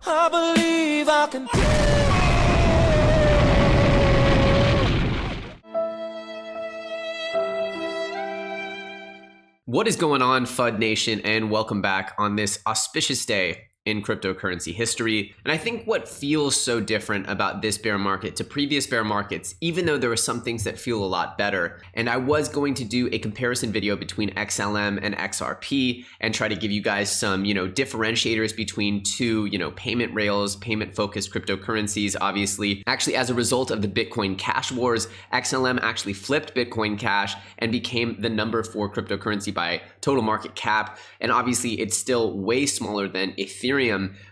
I believe I can. What is going on, FUD Nation, and welcome back on this auspicious day in cryptocurrency history. And I think what feels so different about this bear market to previous bear markets, even though there are some things that feel a lot better, and I was going to do a comparison video between XLM and XRP and try to give you guys some, differentiators between two, payment rails, payment focused cryptocurrencies. Obviously, actually, as a result of the Bitcoin Cash wars, XLM actually flipped Bitcoin Cash and became the number 4 cryptocurrency by total market cap. And obviously, it's still way smaller than Ethereum.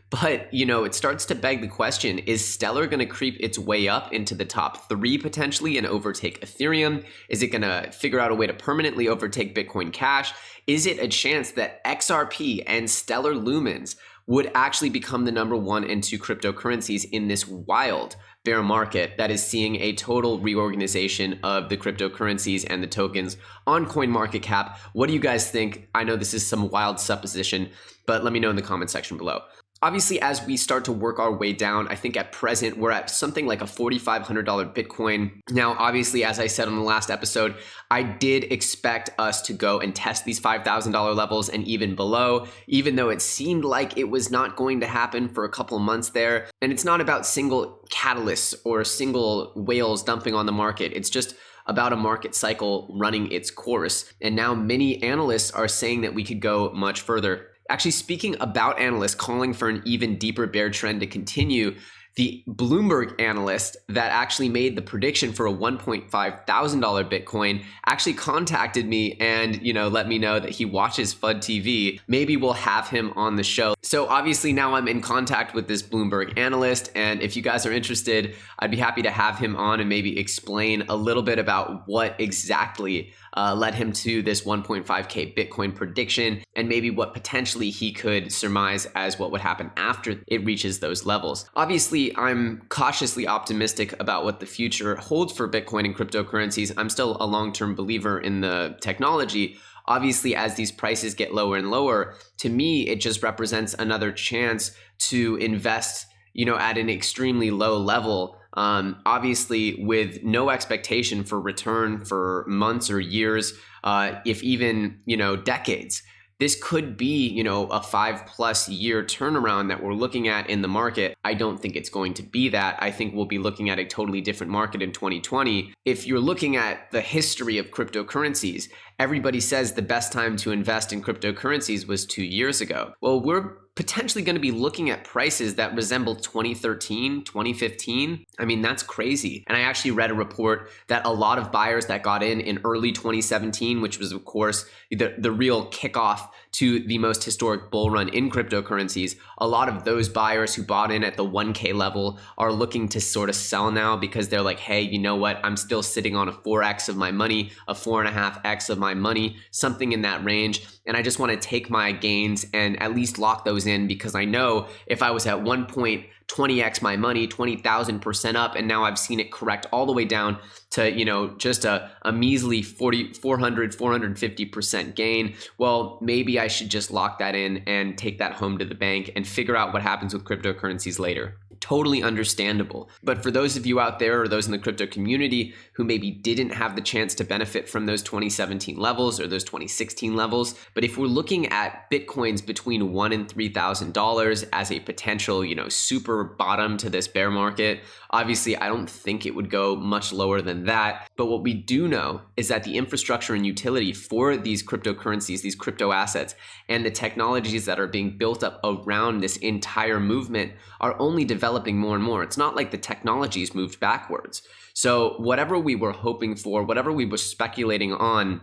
But, it starts to beg the question, is Stellar going to creep its way up into the top 3 potentially and overtake Ethereum? Is it going to figure out a way to permanently overtake Bitcoin Cash? Is it a chance that XRP and Stellar Lumens would actually become the number 1 and 2 cryptocurrencies in this wild bear market that is seeing a total reorganization of the cryptocurrencies and the tokens on CoinMarketCap? What do you guys think? I know this is some wild supposition, but let me know in the comment section below. Obviously, as we start to work our way down, I think at present we're at something like a $4,500 Bitcoin. Now, obviously, as I said on the last episode, I did expect us to go and test these $5,000 levels and even below, even though it seemed like it was not going to happen for a couple of months there. And it's not about single catalysts or single whales dumping on the market. It's just about a market cycle running its course. And now many analysts are saying that we could go much further. Actually, speaking about analysts calling for an even deeper bear trend to continue, the Bloomberg analyst that actually made the prediction for a $1,500 Bitcoin actually contacted me and, let me know that he watches FUD TV. Maybe we'll have him on the show. So obviously now I'm in contact with this Bloomberg analyst, and if you guys are interested, I'd be happy to have him on and maybe explain a little bit about what exactly led him to this 1.5K Bitcoin prediction, and maybe what potentially he could surmise as what would happen after it reaches those levels. Obviously, I'm cautiously optimistic about what the future holds for Bitcoin and cryptocurrencies. I'm still a long-term believer in the technology. Obviously, as these prices get lower and lower, to me, it just represents another chance to invest, at an extremely low level. Obviously, with no expectation for return for months or years, if even, decades. This could be, a 5+ year turnaround that we're looking at in the market. I don't think it's going to be that. I think we'll be looking at a totally different market in 2020. If you're looking at the history of cryptocurrencies, everybody says the best time to invest in cryptocurrencies was 2 years ago. Well, we're potentially going to be looking at prices that resemble 2013, 2015. I mean, that's crazy. And I actually read a report that a lot of buyers that got in early 2017, which was, of course, the real kickoff to the most historic bull run in cryptocurrencies, a lot of those buyers who bought in at the 1K level are looking to sort of sell now because they're like, hey, you know what? I'm still sitting on a 4x of my money, a 4.5x of my money, something in that range. And I just want to take my gains and at least lock those in, because I know if I was at 1.20x my money, 20,000% up, and now I've seen it correct all the way down to, just a measly 450% gain. Well, maybe I should just lock that in and take that home to the bank and figure out what happens with cryptocurrencies later. Totally understandable. But for those of you out there or those in the crypto community who maybe didn't have the chance to benefit from those 2017 levels or those 2016 levels, but if we're looking at Bitcoins between $1,000 and $3,000 as a potential, super bottom to this bear market, obviously I don't think it would go much lower than that. But what we do know is that the infrastructure and utility for these cryptocurrencies, these crypto assets, and the technologies that are being built up around this entire movement are only developing more and more. It's not like the technologies moved backwards. So whatever we were hoping for, whatever we were speculating on,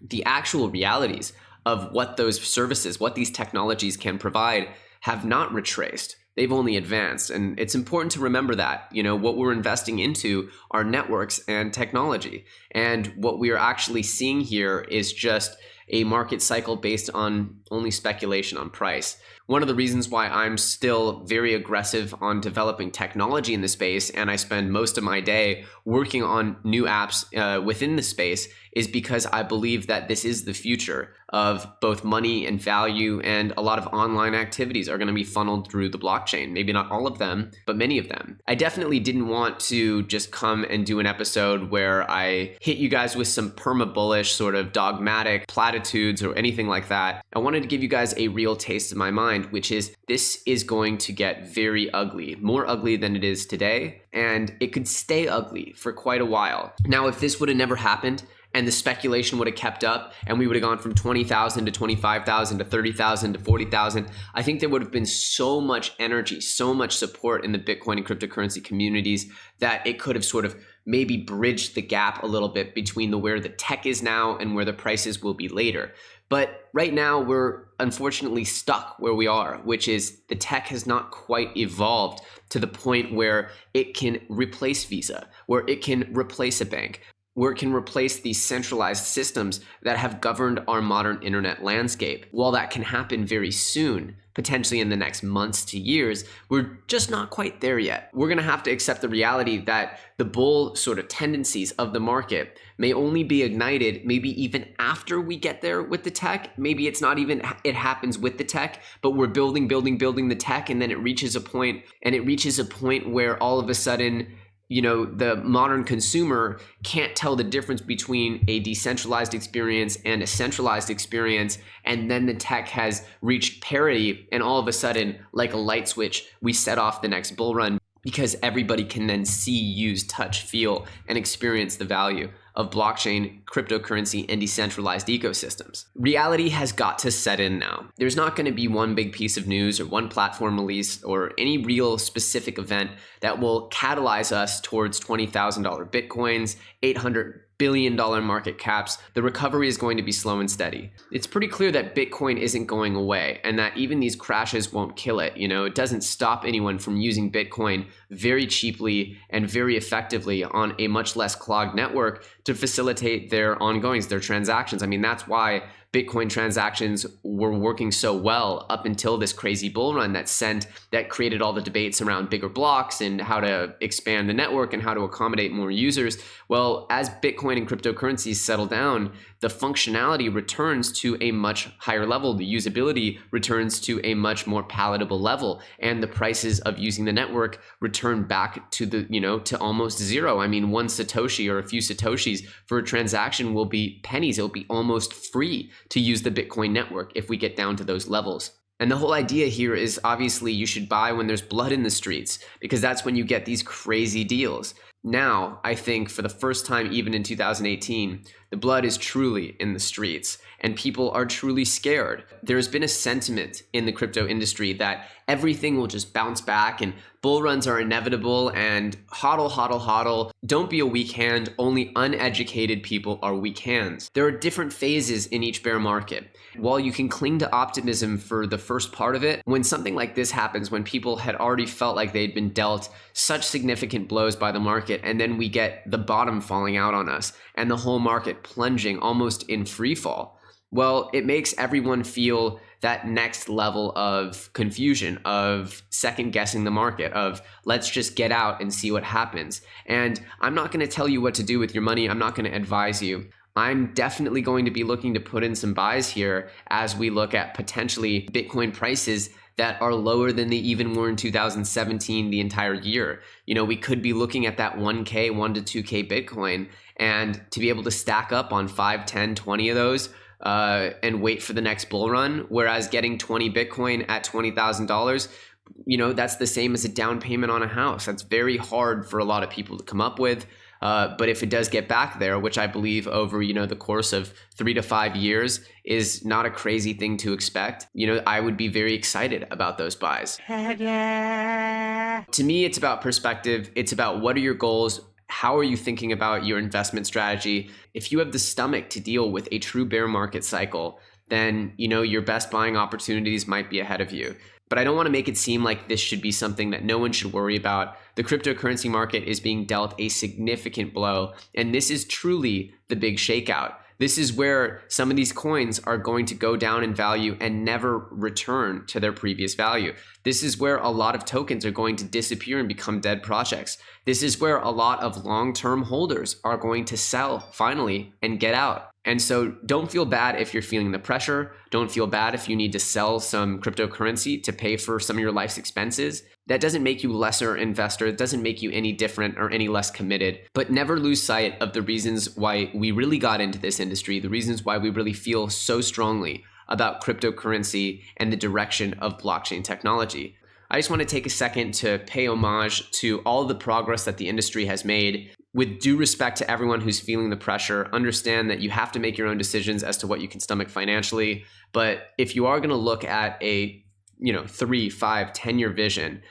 the actual realities of what those services, what these technologies can provide have not retraced. They've only advanced. And it's important to remember that, what we're investing into are networks and technology. And what we are actually seeing here is just a market cycle based on only speculation on price. One of the reasons why I'm still very aggressive on developing technology in the space, and I spend most of my day working on new apps within the space, is because I believe that this is the future of both money and value, and a lot of online activities are going to be funneled through the blockchain. Maybe not all of them, but many of them. I definitely didn't want to just come and do an episode where I hit you guys with some perma-bullish sort of dogmatic platitudes or anything like that. I wanted to give you guys a real taste of my mind, which is this is going to get very ugly, more ugly than it is today, and it could stay ugly for quite a while. Now, if this would have never happened, and the speculation would have kept up, and we would have gone from 20,000 to 25,000 to 30,000 to 40,000, I think there would have been so much energy, so much support in the Bitcoin and cryptocurrency communities that it could have sort of maybe bridged the gap a little bit between where the tech is now and where the prices will be later. But right now, we're unfortunately stuck where we are, which is the tech has not quite evolved to the point where it can replace Visa, where it can replace a bank, where it can replace these centralized systems that have governed our modern internet landscape. While that can happen very soon, potentially in the next months to years, we're just not quite there yet. We're gonna have to accept the reality that the bull sort of tendencies of the market may only be ignited maybe even after we get there with the tech. Maybe it's not even, it happens with the tech, but we're building the tech, and then it reaches a point where all of a sudden, the modern consumer can't tell the difference between a decentralized experience and a centralized experience. And then the tech has reached parity, and all of a sudden, like a light switch, we set off the next bull run, because everybody can then see, use, touch, feel, and experience the value of blockchain, cryptocurrency, and decentralized ecosystems. Reality has got to set in now. There's not going to be one big piece of news or one platform release or any real specific event that will catalyze us towards $20,000 Bitcoins, $800 billion market caps. The recovery is going to be slow and steady. It's pretty clear that Bitcoin isn't going away, and that even these crashes won't kill it. It doesn't stop anyone from using Bitcoin very cheaply and very effectively on a much less clogged network to facilitate their ongoings, their transactions. I mean, that's why Bitcoin transactions were working so well up until this crazy bull run that created all the debates around bigger blocks and how to expand the network and how to accommodate more users. Well, as Bitcoin and cryptocurrencies settle down, the functionality returns to a much higher level. The usability returns to a much more palatable level, and the prices of using the network return back to to almost zero. I mean, one Satoshi or a few Satoshis for a transaction will be pennies. It'll be almost free to use the Bitcoin network if we get down to those levels. And the whole idea here is obviously you should buy when there's blood in the streets, because that's when you get these crazy deals. Now, I think for the first time, even in 2018, the blood is truly in the streets and people are truly scared. There's been a sentiment in the crypto industry that everything will just bounce back and bull runs are inevitable and hodl, hodl, hodl. Don't be a weak hand. Only uneducated people are weak hands. There are different phases in each bear market. While you can cling to optimism for the first part of it, when something like this happens, when people had already felt like they'd been dealt such significant blows by the market, and then we get the bottom falling out on us and the whole market plunging almost in free fall, well, it makes everyone feel that next level of confusion, of second guessing the market, of let's just get out and see what happens. And I'm not going to tell you what to do with your money. I'm not going to advise you. I'm definitely going to be looking to put in some buys here as we look at potentially Bitcoin prices that are lower than they even were in 2017 the entire year. We could be looking at that 1K, 1 to 2K Bitcoin, and to be able to stack up on 5, 10, 20 of those and wait for the next bull run. Whereas getting 20 Bitcoin at $20,000, that's the same as a down payment on a house. That's very hard for a lot of people to come up with. But if it does get back there, which I believe over, the course of 3 to 5 years is not a crazy thing to expect, I would be very excited about those buys. To me, it's about perspective. It's about what are your goals? How are you thinking about your investment strategy? If you have the stomach to deal with a true bear market cycle, then, your best buying opportunities might be ahead of you. But I don't want to make it seem like this should be something that no one should worry about. The cryptocurrency market is being dealt a significant blow, and this is truly the big shakeout. This is where some of these coins are going to go down in value and never return to their previous value. This is where a lot of tokens are going to disappear and become dead projects. This is where a lot of long-term holders are going to sell finally and get out. And so don't feel bad if you're feeling the pressure. Don't feel bad if you need to sell some cryptocurrency to pay for some of your life's expenses. That doesn't make you a lesser investor. It doesn't make you any different or any less committed. But never lose sight of the reasons why we really got into this industry, the reasons why we really feel so strongly about cryptocurrency and the direction of blockchain technology. I just want to take a second to pay homage to all the progress that the industry has made. With due respect to everyone who's feeling the pressure, understand that you have to make your own decisions as to what you can stomach financially. But if you are going to look at a 3, 5, 10-year vision,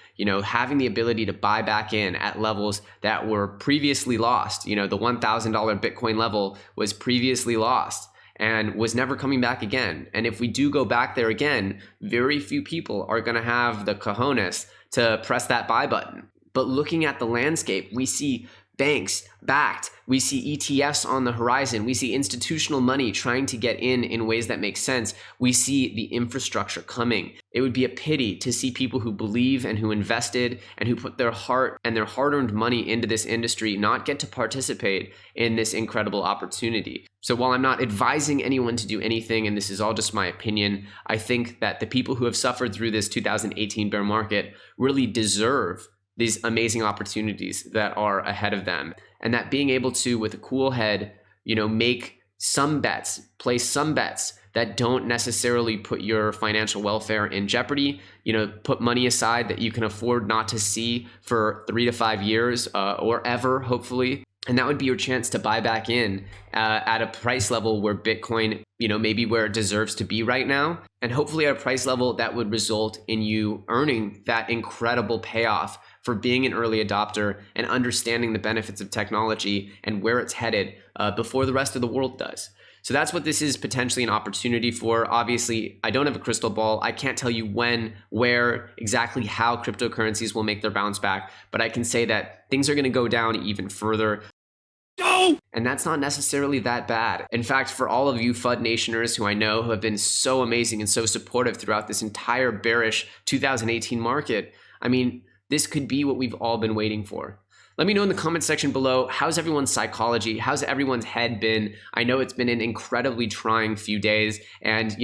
having the ability to buy back in at levels that were previously lost, the $1,000 Bitcoin level was previously lost and was never coming back again. And if we do go back there again, very few people are going to have the cojones to press that buy button. But looking at the landscape, we see banks backed. We see ETFs on the horizon. We see institutional money trying to get in ways that make sense. We see the infrastructure coming. It would be a pity to see people who believe and who invested and who put their heart and their hard-earned money into this industry not get to participate in this incredible opportunity. So while I'm not advising anyone to do anything, and this is all just my opinion, I think that the people who have suffered through this 2018 bear market really deserve these amazing opportunities that are ahead of them. And that being able to, with a cool head, make some bets, place some bets that don't necessarily put your financial welfare in jeopardy, put money aside that you can afford not to see for 3 to 5 years or ever, hopefully. And that would be your chance to buy back in at a price level where Bitcoin, maybe where it deserves to be right now. And hopefully at a price level that would result in you earning that incredible payoff for being an early adopter and understanding the benefits of technology and where it's headed before the rest of the world does. So that's what this is potentially an opportunity for. Obviously, I don't have a crystal ball. I can't tell you when, where, exactly how cryptocurrencies will make their bounce back, but I can say that things are going to go down even further. And that's not necessarily that bad. In fact, for all of you FUD Nationers who I know who have been so amazing and so supportive throughout this entire bearish 2018 market, this could be what we've all been waiting for. Let me know in the comment section below, how's everyone's psychology? How's everyone's head been? I know it's been an incredibly trying few days, and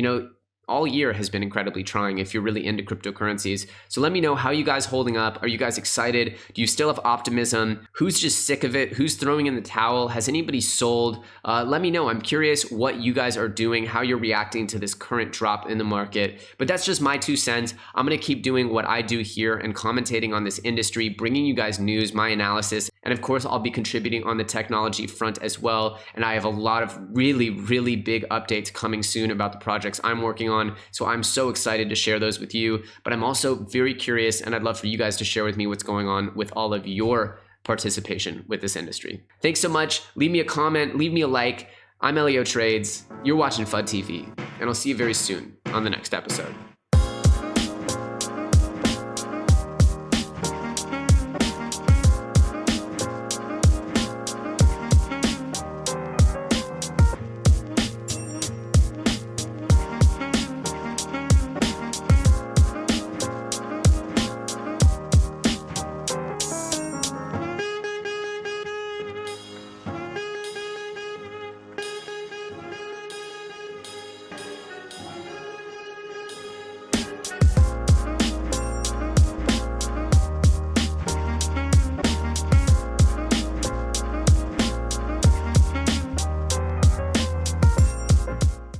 all year has been incredibly trying if you're really into cryptocurrencies. So let me know, how you guys holding up? Are you guys excited? Do you still have optimism? Who's just sick of it? Who's throwing in the towel? Has anybody sold? Let me know. I'm curious what you guys are doing, how you're reacting to this current drop in the market. But that's just my 2 cents. I'm going to keep doing what I do here and commentating on this industry, bringing you guys news, my analysis. And of course, I'll be contributing on the technology front as well. And I have a lot of really, really big updates coming soon about the projects I'm working on. So I'm so excited to share those with you. But I'm also very curious, and I'd love for you guys to share with me what's going on with all of your participation with this industry. Thanks so much. Leave me a comment, leave me a like. I'm Elio Trades. You're watching FUD TV, and I'll see you very soon on the next episode.